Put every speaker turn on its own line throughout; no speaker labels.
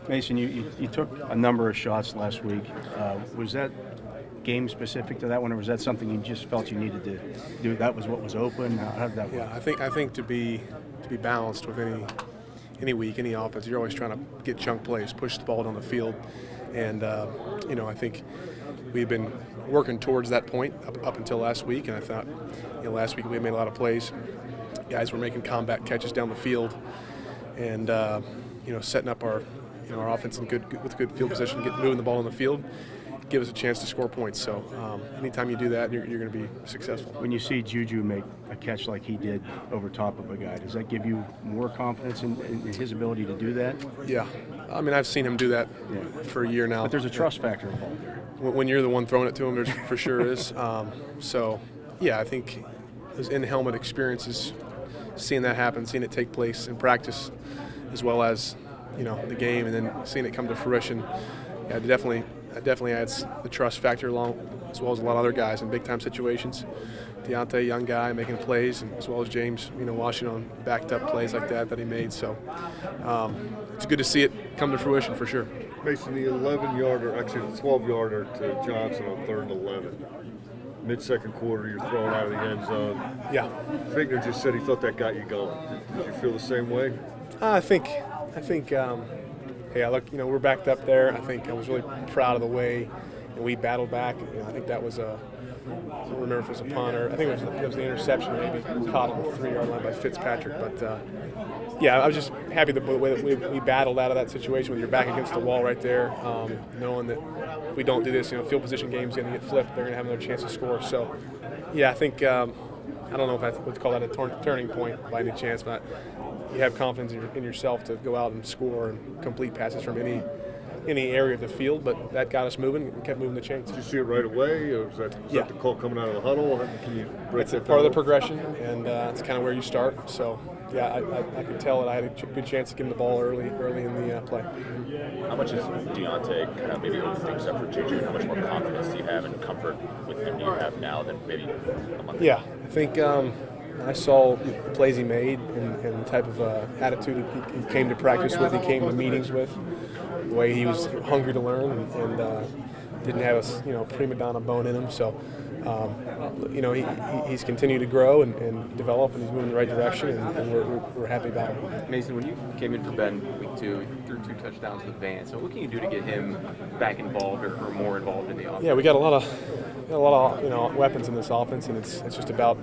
Mason, you took a number of shots last week. Was that game specific to that one, or was that something you just felt you needed to do? That was what was open. How did that work?
Yeah, I think to be balanced with any week, any offense, you're always trying to get chunk plays, push the ball down the field, and I think we've been working towards that point up until last week, and I thought last week we made a lot of plays. Guys were making combat catches down the field, and setting up our offense with good field position, moving the ball on the field, give us a chance to score points. So anytime you do that, you're going to be successful.
When you see Juju make a catch like he did over top of a guy, does that give you more confidence in his ability to do that?
Yeah. I mean, I've seen him do that for a year now.
But there's a trust factor involved there.
When you're the one throwing it to him, there for sure is. I think those in-helmet experiences, seeing that happen, seeing it take place in practice, as well as the game, and then seeing it come to fruition, that definitely adds the trust factor along, as well as a lot of other guys in big-time situations. Deontay, young guy, making plays, and as well as James, Washington, backed up plays like that he made. So it's good to see it come to fruition for sure.
Mason, the 11-yarder, actually the 12-yarder to Johnson on 3rd and 11. Mid-second quarter, you're thrown out of the end zone.
Yeah.
Figner just said he thought that got you going. Did you feel the same way?
I think. We're backed up there. I think I was really proud of the way we battled back. I think that was I don't remember if it was a punt or I think it was the interception maybe caught on the 3-yard line by Fitzpatrick. But I was just happy the way that we battled out of that situation with your back against the wall right there, knowing that if we don't do this, field position game's going to get flipped. They're going to have another chance to score. So, I think I don't know if I would call that a turning point by any chance, but you have confidence in yourself to go out and score and complete passes from any area of the field, but that got us moving and kept moving the chains.
Did you see it right away, or was that the call coming out of the huddle? Can you break
it's a part of the progression, and it's kind of where you start. So, I could tell that I had a good chance to give him the ball early in the play.
How much is Deontay kind of maybe open things up for Juju? How much more confidence do you have and comfort with him do you have now than maybe a month ago?
Yeah, I think I saw the plays he made and the type of attitude he came to practice with, he came to meetings with, the way he was hungry to learn and didn't have a prima donna bone in him. So, he's continued to grow and develop, and he's moving in the right direction, and we're happy about it.
Mason, when you came in for Ben week 2, you threw 2 touchdowns with Van. So what can you do to get him back involved or more involved in the offense?
Yeah, we got a lot of weapons in this offense, and it's just about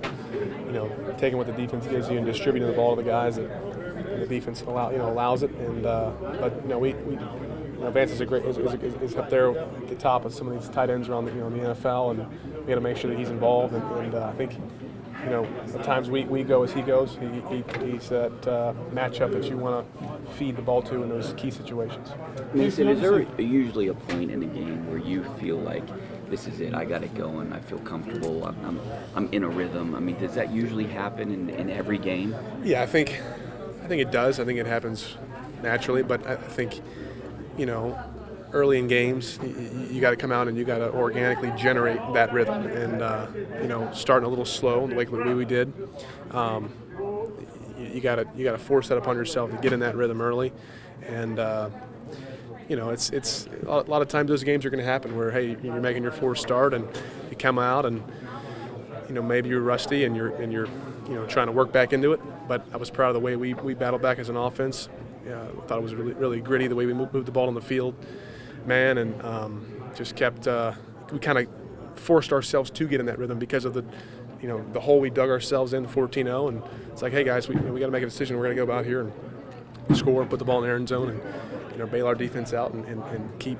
taking what the defense gives you and distributing the ball to the guys that the defense allows it. And Vance is is up there at the top of some of these tight ends around the NFL, and we got to make sure that he's involved. And I think at times we go as he goes. He's that matchup that you want to feed the ball to in those key situations.
Mason, is there usually a point in the game where you feel like this is it, I got it going, I feel comfortable, I'm in a rhythm? I mean, does that usually happen in every game?
Yeah, I think it does. I think it happens naturally, but I think early in games, you got to come out and you got to organically generate that rhythm, and starting a little slow, the way we did. You got to force that upon yourself to get in that rhythm early, and it's a lot of times those games are going to happen where you're making your forced start and you come out and maybe you're rusty and you're trying to work back into it. But I was proud of the way we battled back as an offense. I thought it was really, really gritty the way we moved the ball on the field, man, and just kept. We kind of forced ourselves to get in that rhythm because of the hole we dug ourselves in, 14-0, and it's like, hey guys, we got to make a decision. We're going to go out here and score, put the ball in the end zone, and bail our defense out and keep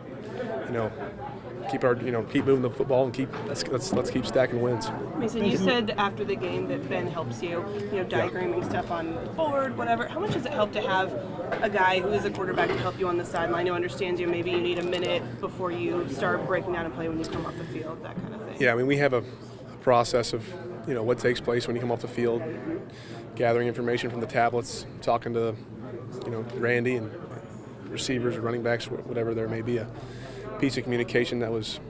keep moving the football and let's keep stacking wins.
Mason, you said after the game that Ben helps you, diagramming stuff on the board, whatever. How much does it help to have a guy who is a quarterback to help you on the sideline, who understands you? Maybe you need a minute before you start breaking down a play when you come off the field, that kind of thing.
Yeah, I mean, we have a process of what takes place when you come off the field, gathering information from the tablets, talking to Randy and receivers or running backs, whatever there may be, a piece of communication that was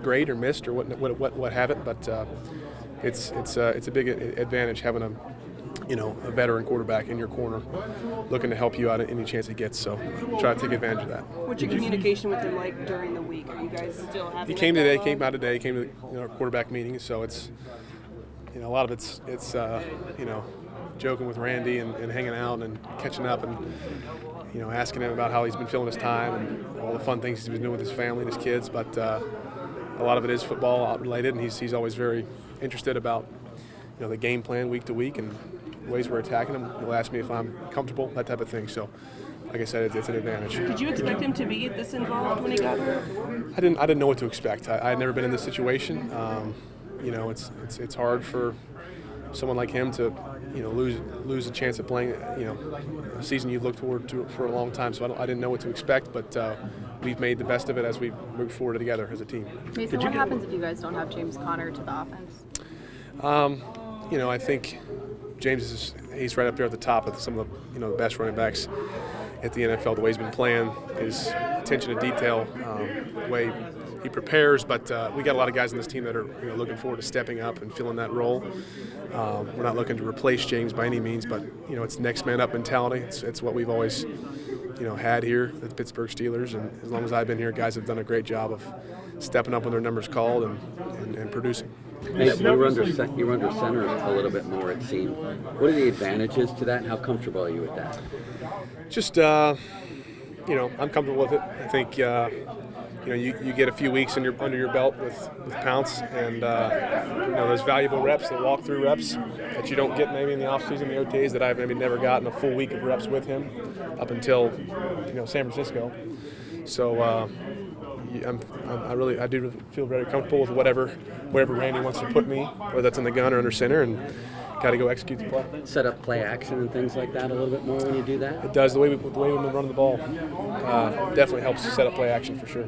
great or missed or what have it. But it's a big advantage having a veteran quarterback in your corner looking to help you out at any chance he gets. So try to take advantage of that.
What's your communication with him like during the week? Are you guys still having?
He came today, came out today, came to our quarterback meeting. So it's, a lot of it's joking with Randy and hanging out and catching up and, asking him about how he's been feeling his time and all the fun things he's been doing with his family and his kids. But a lot of it is football related, and he's always very interested about, the game plan week to week and ways we're attacking him. He'll ask me if I'm comfortable, that type of thing. So, like I said, it's an advantage.
Did you expect him to be this involved when he got hurt?
I didn't know what to expect. I had never been in this situation. It's hard for someone like him to, lose a chance at playing, a season you've looked forward to for a long time. So I didn't know what to expect, but we've made the best of it as we move forward together as a team.
Mason, what happens if you guys don't have James Conner to the offense?
I think James he's right up there at the top of some of the the best running backs at the NFL. The way he's been playing, his attention to detail, the way he prepares. But we got a lot of guys on this team that are looking forward to stepping up and filling that role. We're not looking to replace James by any means, but it's next man up mentality. It's what we've always had here at the Pittsburgh Steelers, and as long as I've been here, guys have done a great job of stepping up when their numbers called and producing.
Mason, you were under center a little bit more, it seemed. What are the advantages to that, and how comfortable are you with that?
Just, I'm comfortable with it. I think, you get a few weeks under your belt with Pounce, and those valuable reps, the walkthrough reps that you don't get maybe in the offseason, the OTAs, that I've maybe never gotten a full week of reps with him up until San Francisco. So I do feel very comfortable with wherever Randy wants to put me, whether that's in the gun or under center, and got to go execute the play.
Set up play action and things like that a little bit more when you do that?
It does. The way we've been running the ball definitely helps set up play action for sure.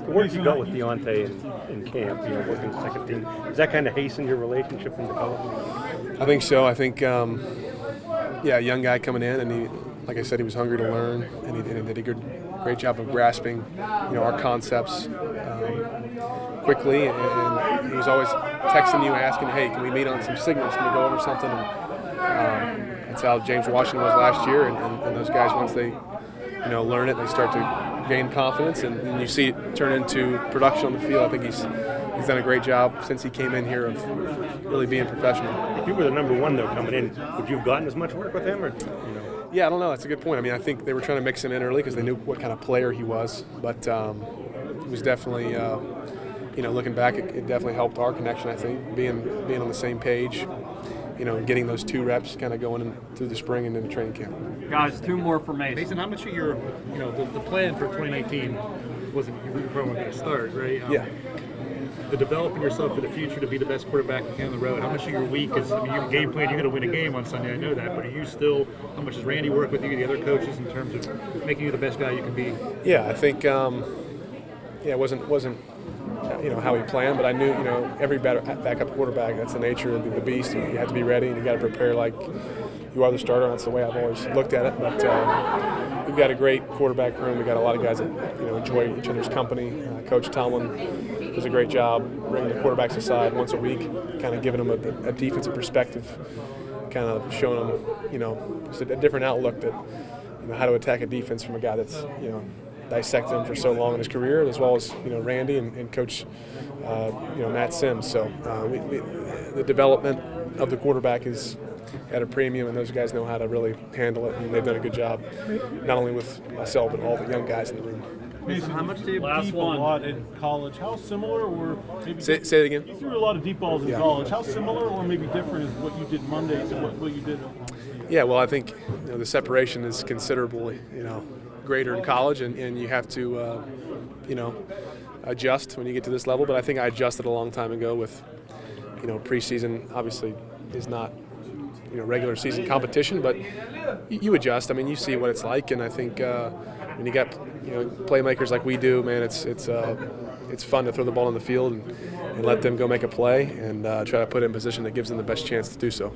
Where did you go with Deontay in camp, working second team? Does that kind of hasten your relationship in development?
I think so. I think, a young guy coming in, and he, like I said, he was hungry to learn, and he did a great job of grasping, our concepts quickly, and he was always texting you, asking, hey, can we meet on some signals? Can we go over something? And that's how James Washington was last year, and those guys, once they, learn it, they start to gain confidence, and you see it turn into production on the field. I think he's done a great job since he came in here of really being professional.
If you were the number one, though, coming in, would you have gotten as much work with him, or
Yeah, I don't know. That's a good point. I mean, I think they were trying to mix him in early because they knew what kind of player he was. But it was definitely, looking back, it definitely helped our connection, I think, being on the same page, getting those 2 reps kind of going through the spring and into training camp.
Guys, 2 more for Mason.
Mason, how much of your, the plan for 2019 wasn't you were probably going to start, right?
Yeah.
The developing yourself for the future to be the best quarterback you can on the road. How much of your week is, your game plan, you're going to win a game on Sunday, I know that, but are you still, how much does Randy work with you, the other coaches, in terms of making you the best guy you can be?
Yeah, I think, it wasn't how he planned, but I knew, every backup quarterback, that's the nature of the beast. You have to be ready, and you got to prepare like you are the starter. That's the way I've always looked at it. But we've got a great quarterback room. We've got a lot of guys that enjoy each other's company. Coach Tomlin does a great job bringing the quarterbacks aside once a week, kind of giving them a defensive perspective, kind of showing them, just a different outlook that, how to attack a defense from a guy that's, dissected him for so long in his career, as well as Randy and Coach Matt Sims. So the development of the quarterback is at a premium, and those guys know how to really handle it, and they've done a good job, not only with myself but all the young guys in the room.
Mason, how much do you
deep a lot in college? How similar, or maybe
say it again?
You threw a lot of deep balls in college. How similar, or maybe different, is what you did Mondays and what you did?
Yeah, well, I think the separation is considerably greater in college, and you have to adjust when you get to this level. But I think I adjusted a long time ago with preseason. Obviously, is not regular season competition, but you adjust. I mean, you see what it's like, and I think when you got playmakers like we do, man, it's fun to throw the ball on the field and let them go make a play and try to put it in a position that gives them the best chance to do so.